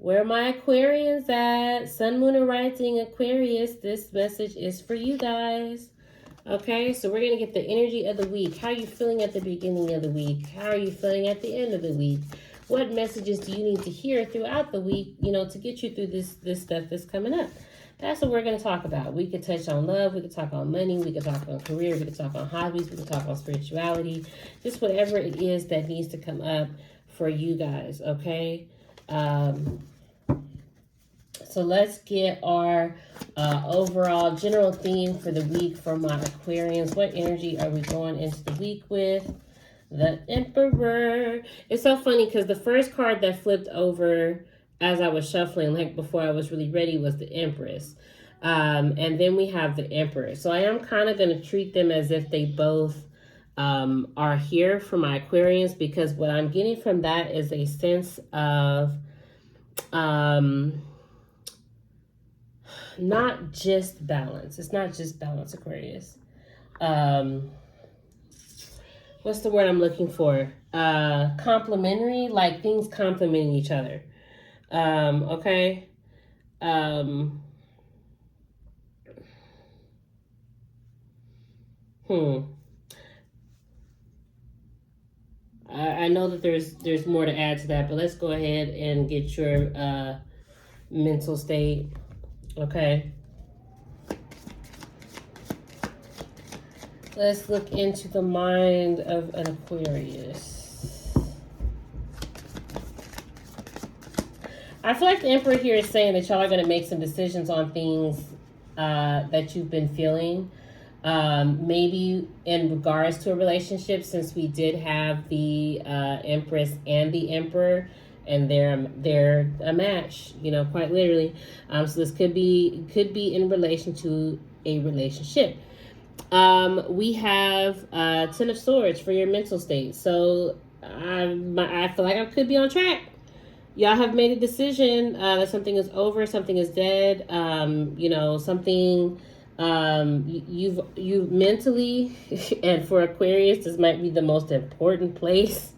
Where my Aquarians at? Sun, Moon, and Rising Aquarius. This message is for you guys. Okay, so we're going to get the energy of the week. How are you feeling at the beginning of the week? How are you feeling at the end of the week? What messages do you need to hear throughout the week, to get you through this stuff that's coming up? That's what we're going to talk about. We could touch on love. We could talk on money. We could talk on career. We could talk on hobbies. We could talk on spirituality. Just whatever it is that needs to come up for you guys, okay? So let's get our overall general theme for the week for my Aquarians. What energy are we going into the week with? The Emperor. It's so funny because the first card that flipped over as I was shuffling, like before I was really ready, was the Empress. And then we have the Emperor. So I am kind of going to treat them as if they both are here for my Aquarians, because what I'm getting from that is a sense of not just balance. It's not just balance, Aquarius. What's the word I'm looking for? Complementary, like things complementing each other. Okay. I know that there's more to add to that, but let's go ahead and get your mental state. Okay. Let's look into the mind of an Aquarius. I feel like the Emperor here is saying that y'all are going to make some decisions on things that you've been feeling. Maybe in regards to a relationship, since we did have the Empress and the Emperor, and they're a match, quite literally. So this could be in relation to a relationship. We have Ten of Swords for your mental state. So I feel like I could be on track. Y'all have made a decision that something is over, something is dead. Something you've mentally, and for Aquarius, this might be the most important place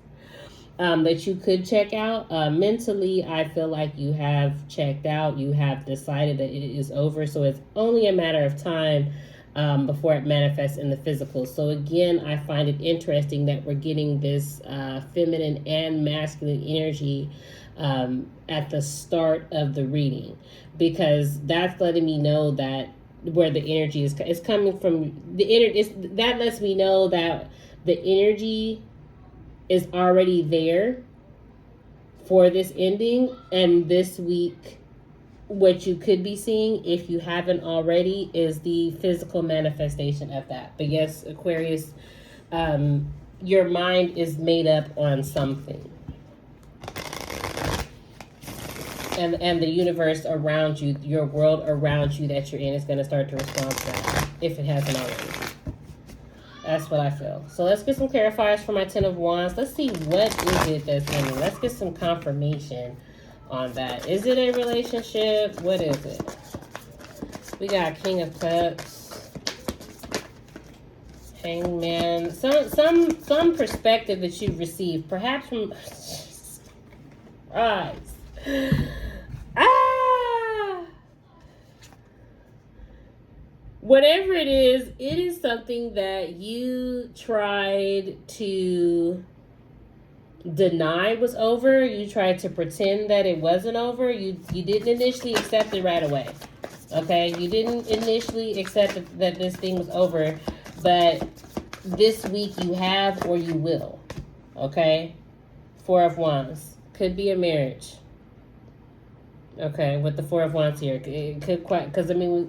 that you could check out. Mentally, I feel like you have checked out. You have decided that it is over. So it's only a matter of time before it manifests in the physical. So again, I find it interesting that we're getting this feminine and masculine energy at the start of the reading, because that's letting me know that where the energy is coming from. That lets me know that the energy is already there for this ending. And this week, what you could be seeing, if you haven't already, is the physical manifestation of that. But yes, Aquarius, your mind is made up on something. And the universe around you, your world around you that you're in, is going to start to respond to that, if it hasn't already. That's what I feel. So let's get some clarifiers for my Ten of Wands. Let's see, what is it that's ending? Let's get some confirmation on that. Is it a relationship? What is it? We got King of Cups, Hangman. Some perspective that you've received, perhaps from Christ. Whatever it is something that you tried to deny was over. You tried to pretend that it wasn't over. You didn't initially accept it right away. Okay? You didn't initially accept that this thing was over, but this week you have, or you will. Okay? Four of Wands. Could be a marriage. Okay, with the Four of Wands here. It could quite, because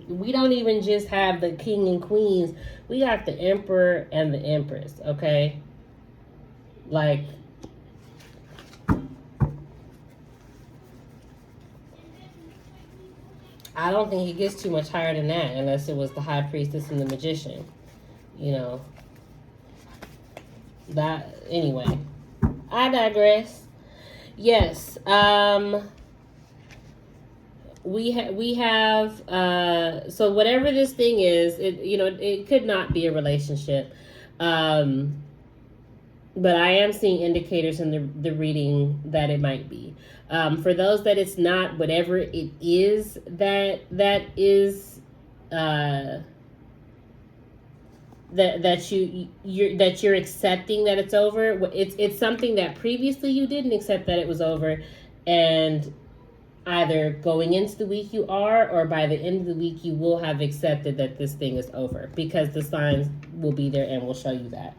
we don't even just have the King and Queens. We got the Emperor and the Empress, okay? Like, I don't think it gets too much higher than that, unless it was the High Priestess and the Magician. That, anyway. I digress. Yes, we have so whatever this thing is, it could not be a relationship. But I am seeing indicators in the reading that it might be. For those that it's not, whatever it is that is that you're accepting that it's over. It's something that previously you didn't accept that it was over, and either going into the week you are, or by the end of the week you will have accepted that this thing is over, because the signs will be there and will show you that.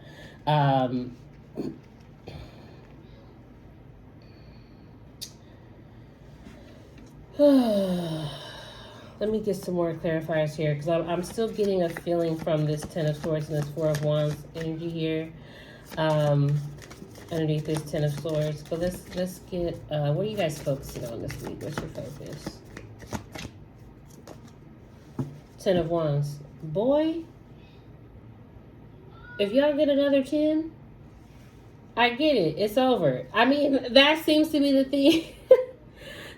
Let me get some more clarifiers here, because I'm still getting a feeling from this Ten of Swords and this Four of Wands energy here, underneath this Ten of Swords. But let's get, what are you guys focusing on this week? What's your focus? Ten of Wands. Boy, if y'all get another 10, I get it. It's over. I mean, that seems to be the theme.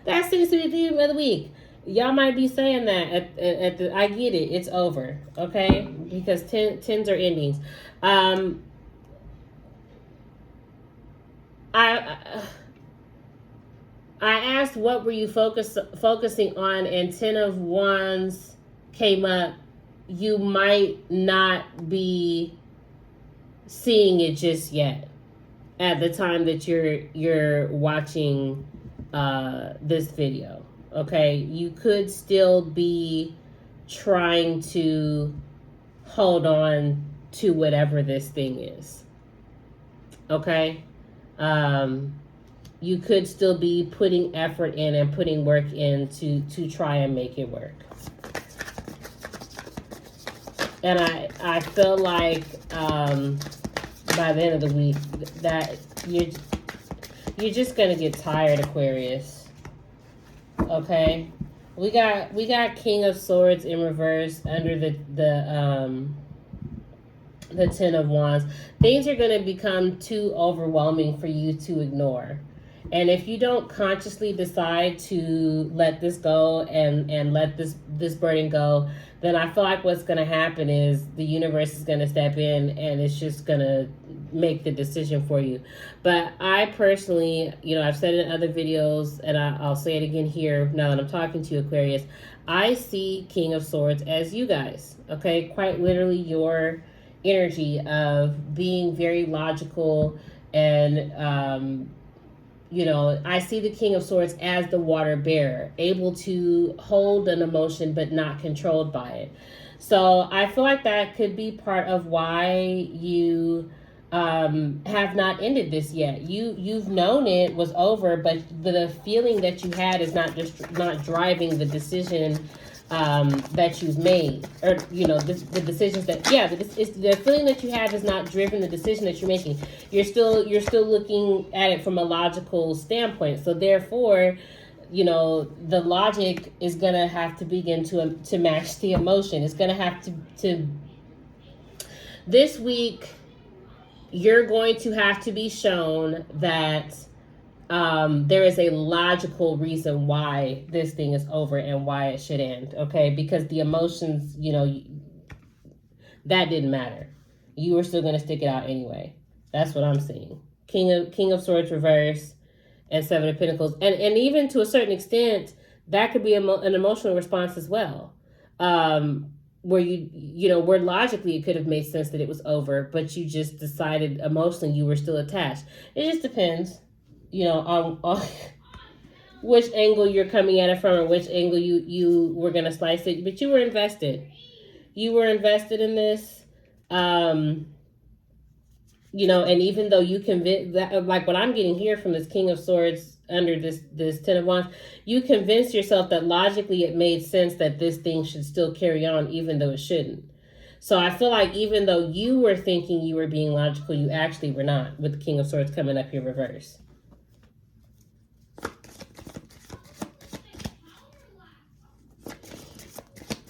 That seems to be the theme of the week. Y'all might be saying that at the. I get it. It's over. Okay, because tens are endings. I asked what were you focusing on, and Ten of Wands came up. You might not be seeing it just yet at the time that you're watching this video. Okay, you could still be trying to hold on to whatever this thing is. Okay, you could still be putting effort in and putting work in to try and make it work. And I feel like by the end of the week that you're just gonna get tired, Aquarius. Okay, we got King of Swords in reverse under the Ten of Wands. Things are going to become too overwhelming for you to ignore. And if you don't consciously decide to let this go and let this burden go, then I feel like what's going to happen is the universe is going to step in and it's just going to make the decision for you. But I personally, I've said it in other videos, and I'll say it again here now that I'm talking to you, Aquarius. I see King of Swords as you guys, okay? Quite literally your energy of being very logical and, I see the King of Swords as the water bearer, able to hold an emotion but not controlled by it. So I feel like that could be part of why you have not ended this yet. You've known it was over, but the feeling that you had is not driving the decision that you've made, or the decisions that the feeling that you have is not driven the decision that you're making. You're still looking at it from a logical standpoint, so therefore the logic is gonna have to begin to match the emotion. It's gonna have to this week you're going to have to be shown that there is a logical reason why this thing is over and why it should end, okay? Because the emotions, that didn't matter. You were still going to stick it out anyway. That's what I'm seeing. King of Swords reverse and Seven of Pentacles. And even to a certain extent, that could be an emotional response as well. Where where logically it could have made sense that it was over, but you just decided emotionally you were still attached. It just depends. On which angle you're coming at it from, or which angle you were going to slice it. But you were invested. You were invested in this. And even though you convinced that, like what I'm getting here from this King of Swords under this Ten of Wands, you convinced yourself that logically it made sense that this thing should still carry on, even though it shouldn't. So I feel like even though you were thinking you were being logical, you actually were not, with the King of Swords coming up here reverse.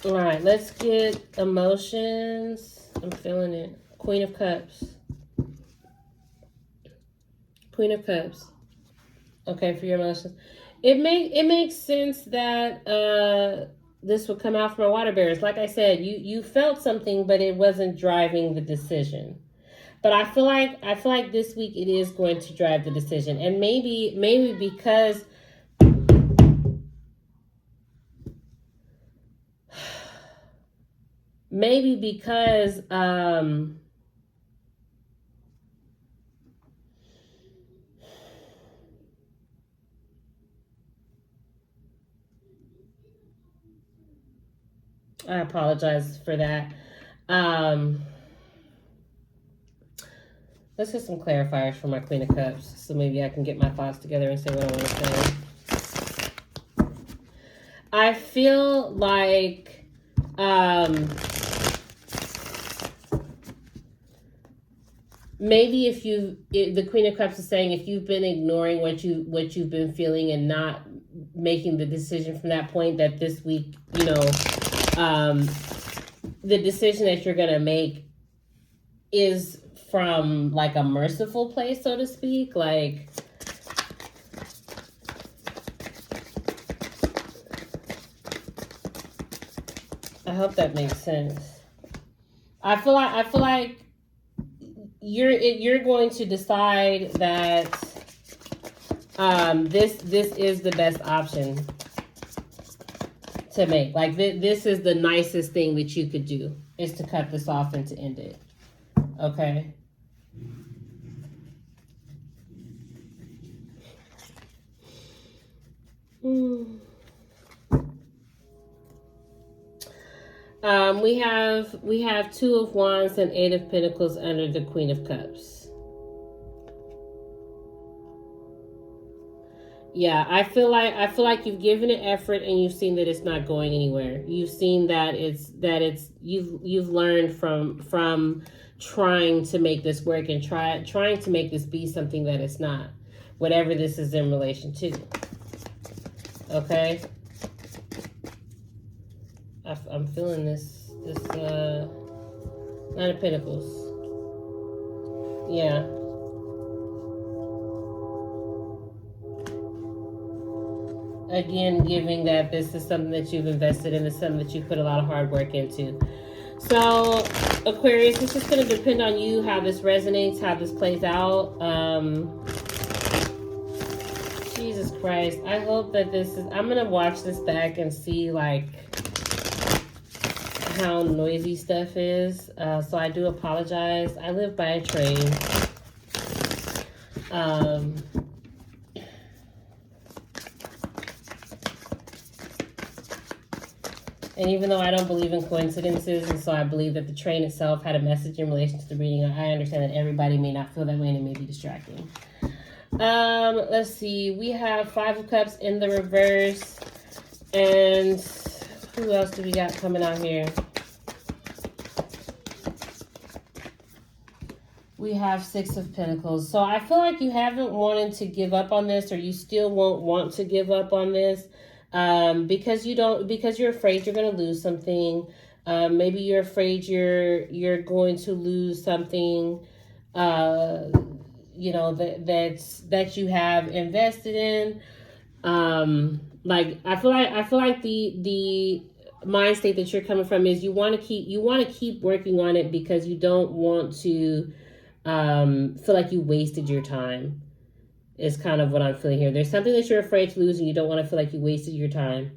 All right, let's get emotions. I'm feeling it. Queen of Cups. Queen of Cups. Okay, for your emotions. It makes sense that this would come out from a water bearers. Like I said, you felt something, but it wasn't driving the decision. But I feel like this week it is going to drive the decision, and maybe because maybe because I apologize for that. Um, let's get some clarifiers for my Queen of Cups, so maybe I can get my thoughts together and say what I want to say. I feel like maybe the Queen of Cups is saying if you've been ignoring what you've been feeling and not making the decision from that point, that this week, the decision that you're gonna make is from like a merciful place, so to speak. Like, I hope that makes sense. I feel like you're going to decide that this is the best option to make. Like, this is the nicest thing that you could do, is to cut this off and to end it. Okay. We have Two of Wands and Eight of Pentacles under the Queen of Cups. Yeah, I feel like you've given it effort and you've seen that it's not going anywhere. You've seen that you've learned from trying to make this work and trying to make this be something that it's not, whatever this is in relation to. Okay. I'm feeling this Nine of Pentacles. Yeah. Again, giving that this is something that you've invested in, it's something that you put a lot of hard work into. So, Aquarius, it's just going to depend on you how this resonates, how this plays out. Jesus Christ. I hope that I'm going to watch this back and see, like, how noisy stuff is. So I do apologize. I live by a train. And even though I don't believe in coincidences, and so I believe that the train itself had a message in relation to the reading, I understand that everybody may not feel that way and it may be distracting. Let's see. We have Five of Cups in the reverse. And who else do we got coming out here? We have Six of Pentacles. So I feel like you haven't wanted to give up on this, or you still won't want to give up on this. Because you're afraid you're going to lose something. Maybe you're afraid you're going to lose something, that you have invested in. Like, I feel like the mind state that you're coming from is you want to keep working on it because you don't want to, feel like you wasted your time. Is kind of what I'm feeling here. There's something that you're afraid to lose and you don't want to feel like you wasted your time.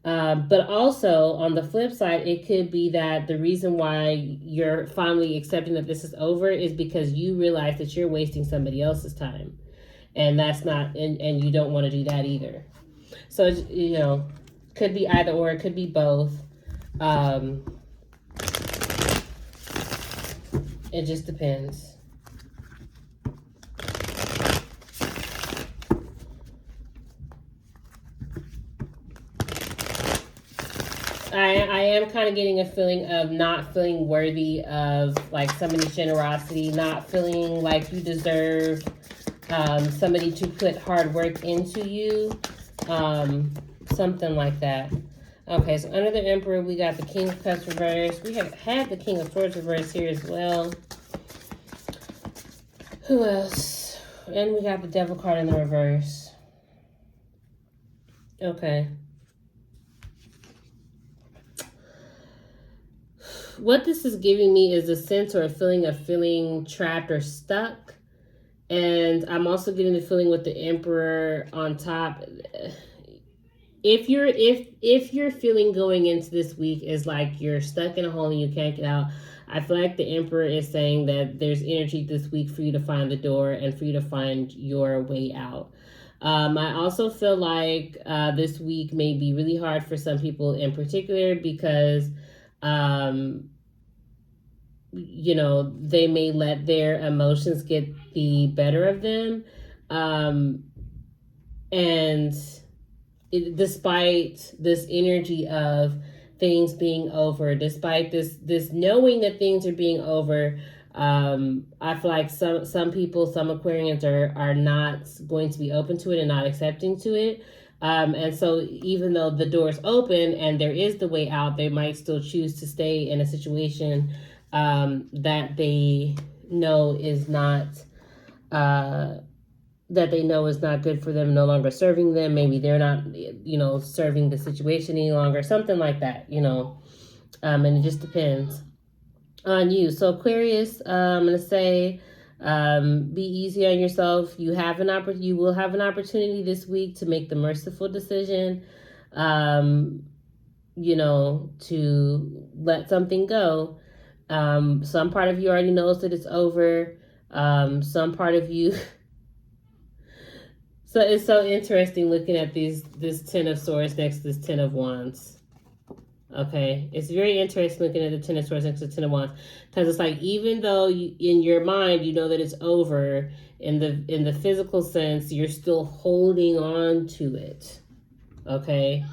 But also, on the flip side, it could be that the reason why you're finally accepting that this is over is because you realize that you're wasting somebody else's time. And that's not, and you don't want to do that either. So, could be either or, it could be both. It just depends. I am kind of getting a feeling of not feeling worthy of, like, somebody's generosity, not feeling like you deserve somebody to put hard work into you, something like that. Okay, so under the Emperor, we got the King of Cups reversed. We have had the King of Swords reversed here as well. Who else? And we got the Devil card in the reverse. Okay. what this is giving me is a sense or a feeling of feeling trapped or stuck. And I'm also getting the feeling with the Emperor on top. If you're feeling going into this week is like you're stuck in a hole and you can't get out, I feel like the Emperor is saying that there's energy this week for you to find the door and for you to find your way out. I also feel like this week may be really hard for some people in particular because, they may let their emotions get the better of them. And despite this energy of things being over, despite this knowing that things are being over, I feel like some people, some Aquarians are not going to be open to it and not accepting to it. And so even though the door is open and there is the way out, they might still choose to stay in a situation that they know is not good for them, no longer serving them. Maybe they're not, serving the situation any longer, something like that, and it just depends on you. So Aquarius, I'm going to say, be easy on yourself. You will have an opportunity this week to make the merciful decision, to let something go. Some part of you already knows that it's over. Some part of you. So it's so interesting looking at this 10 of Swords next to this 10 of Wands. Okay, it's very interesting looking at the 10 of Swords next to the 10 of Wands, because it's like, even though in your mind you know that it's over, in the physical sense you're still holding on to it. Okay,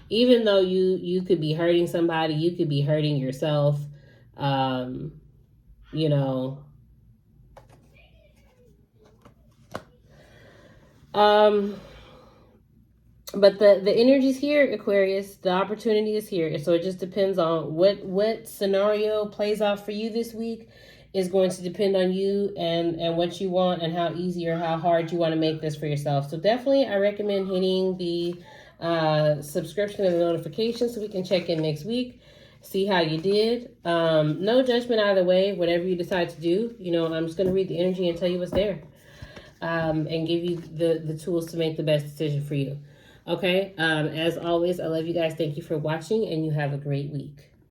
even though you could be hurting somebody, you could be hurting yourself. But the energy's here, Aquarius. The opportunity is here. So it just depends on what scenario plays out for you this week. Is going to depend on you and what you want and how easy or how hard you want to make this for yourself. So definitely I recommend hitting the subscription and the notification so we can check in next week, see how you did. No judgment either way, whatever you decide to do. I'm just going to read the energy and tell you what's there, and give you the tools to make the best decision for you. Okay, as always, I love you guys. Thank you for watching, and you have a great week.